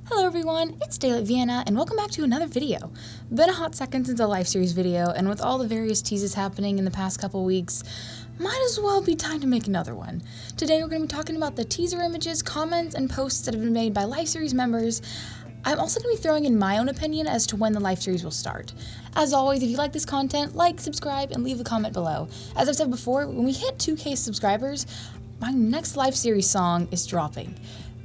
Hello everyone, it's Daylight Vienna, and welcome back to another video. Been a hot second since a life series video, and with all the various teases happening in the past couple weeks, might as well be time to make another one. Today we're going to be talking about the teaser images, comments, and posts that have been made by life series members. I'm also going to be throwing in my own opinion as to when the life series will start. As always, if you like this content, like, subscribe, and leave a comment below. As I've said before, when we hit 2K subscribers, my next life series song is dropping.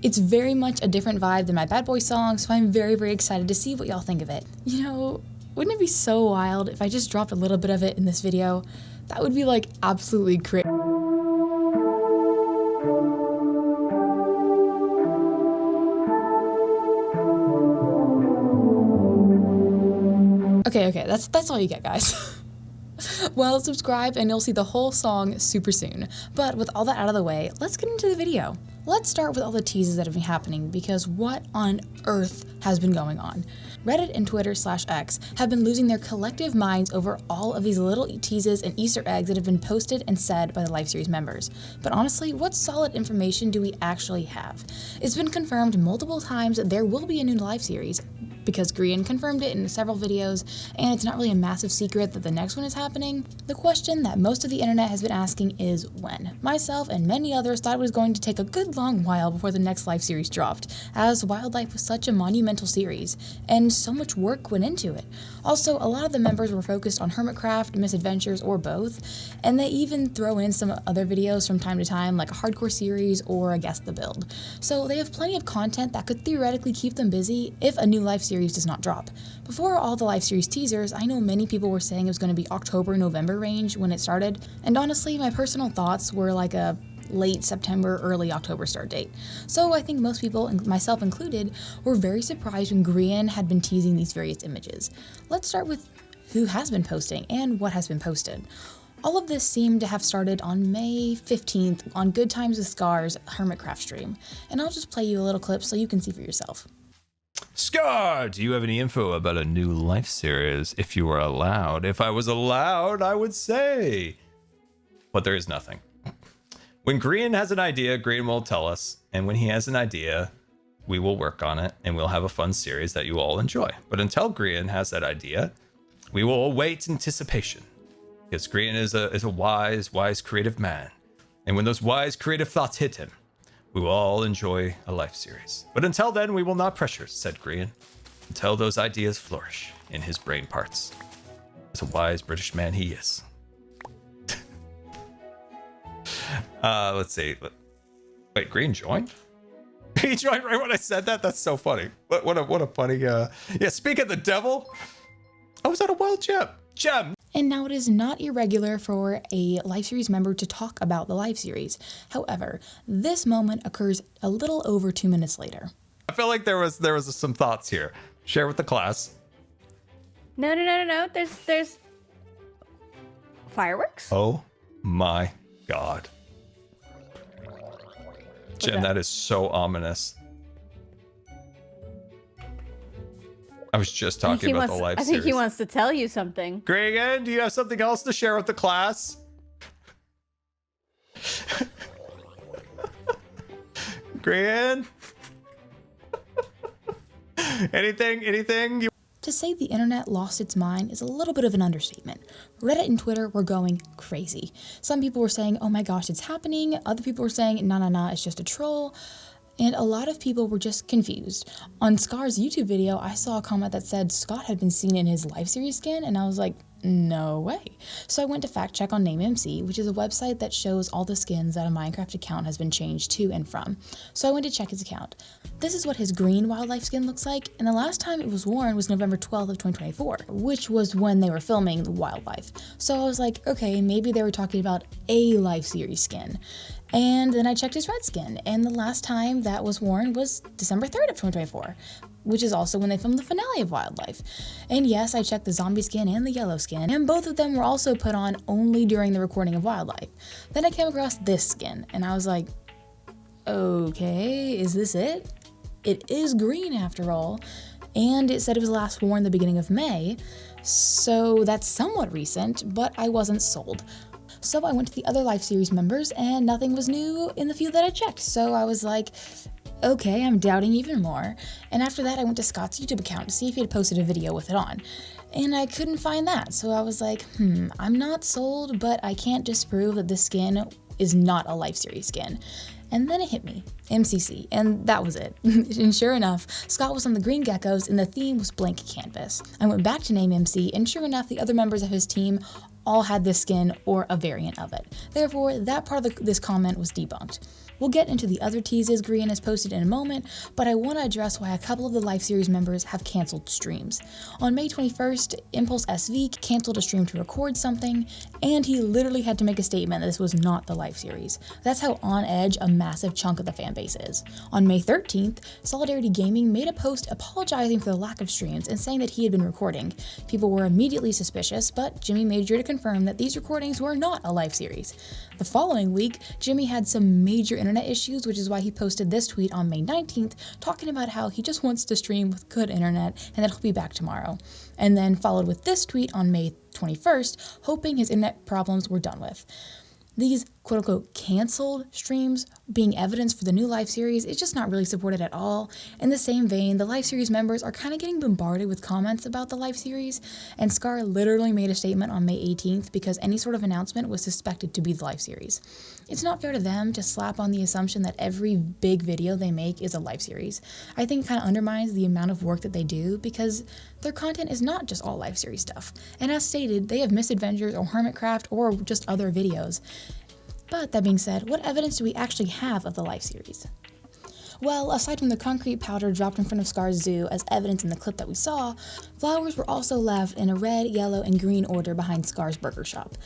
It's very much a different vibe than my Bad Boy song, so I'm very, very excited to see what y'all think of it. You know, wouldn't it be so wild if I just dropped a little bit of it in this video? That would be like absolutely crazy. Okay, that's all you get, guys. Well, subscribe and you'll see the whole song super soon. But with all that out of the way, let's get into the video. Let's start with all the teases that have been happening, because what on earth has been going on? Reddit and Twitter/X have been losing their collective minds over all of these little teases and Easter eggs that have been posted and said by the life series members. But honestly, what solid information do we actually have? It's been confirmed multiple times that there will be a new life series, because Grian confirmed it in several videos, and it's not really a massive secret that the next one is happening. The question that most of the internet has been asking is when. Myself and many others thought it was going to take a good long while before the next life series dropped, as Wildlife was such a monumental series, and so much work went into it. Also, a lot of the members were focused on Hermitcraft, Misadventures, or both, and they even throw in some other videos from time to time, like a hardcore series or a Guess the Build. So they have plenty of content that could theoretically keep them busy if a new life series does not drop. Before all the life series teasers, I know many people were saying it was going to be October-November range when it started, and honestly, my personal thoughts were like a late September, early October start date. So I think most people, myself included, were very surprised when Grian had been teasing these various images. Let's start with who has been posting and what has been posted. All of this seemed to have started on May 15th on Good Times with Scar's Hermitcraft stream, and I'll just play you a little clip so you can see for yourself. Scar, do you have any info about a new life series? If you were allowed. If I was allowed, I would say. But there is nothing. When Grian has an idea, Grian will tell us. And when he has an idea, we will work on it. And we'll have a fun series that you all enjoy. But until Grian has that idea, we will await anticipation. Because Grian is a wise, creative man. And when those wise, creative thoughts hit him, we will all enjoy a life series. But until then, we will not pressure, said Grian, until those ideas flourish in his brain parts. As a wise British man he is. Let's see. Wait, Grian joined? He joined right when I said that? That's so funny. What a funny, yeah, speak of the devil. Oh, was that a wild gem? And now it is not irregular for a life series member to talk about the life series. However, this moment occurs a little over 2 minutes later. I feel like there was some thoughts here. Share with the class. No. There's fireworks. Oh my God. Jem, that is so ominous. I was just talking about the life series. I think he wants to tell you something. Grian, do you have something else to share with the class? Grian? Anything? To say the internet lost its mind is a little bit of an understatement. Reddit and Twitter were going crazy. Some people were saying, oh my gosh, it's happening. Other people were saying, nah, it's just a troll. And a lot of people were just confused. On Scar's YouTube video, I saw a comment that said Scott had been seen in his life series skin, and I was like, no way. So I went to fact check on NameMC, which is a website that shows all the skins that a Minecraft account has been changed to and from. So I went to check his account. This is what his green wildlife skin looks like, and the last time it was worn was November 12th of 2024, which was when they were filming the Wildlife. So I was like, okay, maybe they were talking about a life series skin. And then I checked his red skin, and the last time that was worn was December 3rd of 2024, which is also when they filmed the finale of Wildlife. And yes, I checked the zombie skin and the yellow skin, and both of them were also put on only during the recording of Wildlife. Then I came across this skin, and I was like, okay, is this it? It is green after all, and it said it was last worn the beginning of May, so that's somewhat recent, but I wasn't sold. So I went to the other life series members and nothing was new in the few that I checked. So I was like, Okay, I'm doubting even more. And after that, I went to Scott's YouTube account to see if he had posted a video with it on. And I couldn't find that, so I was like, I'm not sold, but I can't disprove that this skin is not a Life Series skin. And then it hit me, MCC, and that was it. And sure enough, Scott was on the green geckos and the theme was blank canvas. I went back to name MC, and sure enough, the other members of his team all had this skin or a variant of it. Therefore, that part of this comment was debunked. We'll get into the other teases Grian has posted in a moment, but I want to address why a couple of the Life Series members have canceled streams. On May 21st, Impulse SV canceled a stream to record something, and he literally had to make a statement that this was not the Life Series. That's how on edge a massive chunk of the fan base is. On May 13th, Solidarity Gaming made a post apologizing for the lack of streams and saying that he had been recording. People were immediately suspicious, but Jimmy made sure to confirm that these recordings were not a Life Series. The following week, Jimmy had some major internet issues, which is why he posted this tweet on May 19th, talking about how he just wants to stream with good internet and that he'll be back tomorrow. And then followed with this tweet on May 21st, hoping his internet problems were done with. These quote-unquote canceled streams being evidence for the new Life Series is just not really supported at all. In the same vein, the Life Series members are kind of getting bombarded with comments about the Life Series, and Scar literally made a statement on May 18th because any sort of announcement was suspected to be the Life Series. It's not fair to them to slap on the assumption that every big video they make is a Life Series. I think it kind of undermines the amount of work that they do because their content is not just all Life Series stuff. And as stated, they have Misadventures or Hermitcraft or just other videos. But that being said, what evidence do we actually have of the Life Series? Well, aside from the concrete powder dropped in front of Scar's zoo as evidence in the clip that we saw, flowers were also left in a red, yellow, and green order behind Scar's burger shop.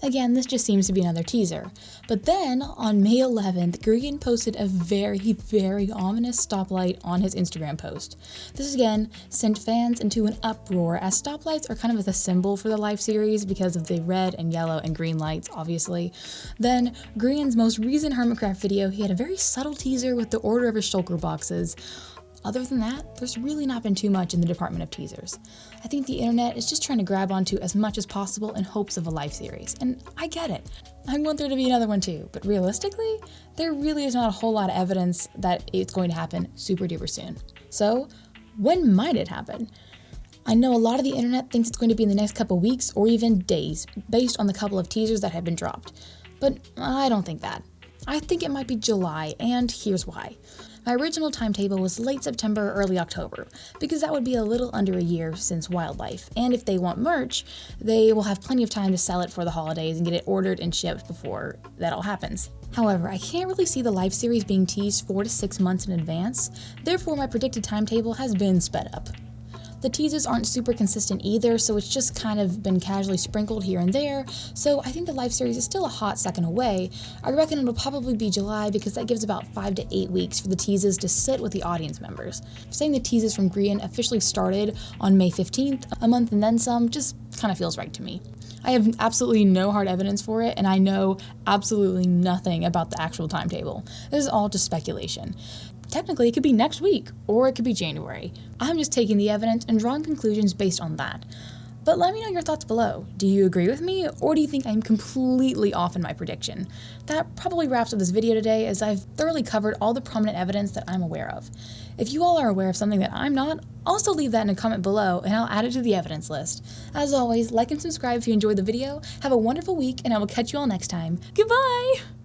Again, this just seems to be another teaser. But then, on May 11th, Grian posted a very, very ominous stoplight on his Instagram post. This again sent fans into an uproar as stoplights are kind of the symbol for the Life Series because of the red and yellow and green lights, obviously. Then, Grian's most recent Hermitcraft video, he had a very subtle teaser with the order of his shulker boxes. Other than that, there's really not been too much in the department of teasers. I think the internet is just trying to grab onto as much as possible in hopes of a Life Series, and I get it. I want there to be another one too, but realistically, there really is not a whole lot of evidence that it's going to happen super duper soon. So, when might it happen? I know a lot of the internet thinks it's going to be in the next couple weeks or even days, based on the couple of teasers that have been dropped. But I don't think that. I think it might be July, and here's why. My original timetable was late September, early October, because that would be a little under a year since Wildlife, and if they want merch, they will have plenty of time to sell it for the holidays and get it ordered and shipped before that all happens. However, I can't really see the Life Series being teased 4 to 6 months in advance, therefore my predicted timetable has been sped up. The teasers aren't super consistent either, so it's just kind of been casually sprinkled here and there, so I think the Life Series is still a hot second away. I reckon it'll probably be July because that gives about 5 to 8 weeks for the teasers to sit with the audience members. Saying the teasers from Grian officially started on May 15th, a month and then some, just kind of feels right to me. I have absolutely no hard evidence for it, and I know absolutely nothing about the actual timetable. This is all just speculation. Technically, it could be next week, or it could be January. I'm just taking the evidence and drawing conclusions based on that. But let me know your thoughts below. Do you agree with me, or do you think I'm completely off in my prediction? That probably wraps up this video today, as I've thoroughly covered all the prominent evidence that I'm aware of. If you all are aware of something that I'm not, also leave that in a comment below, and I'll add it to the evidence list. As always, like and subscribe if you enjoyed the video, have a wonderful week, and I will catch you all next time. Goodbye!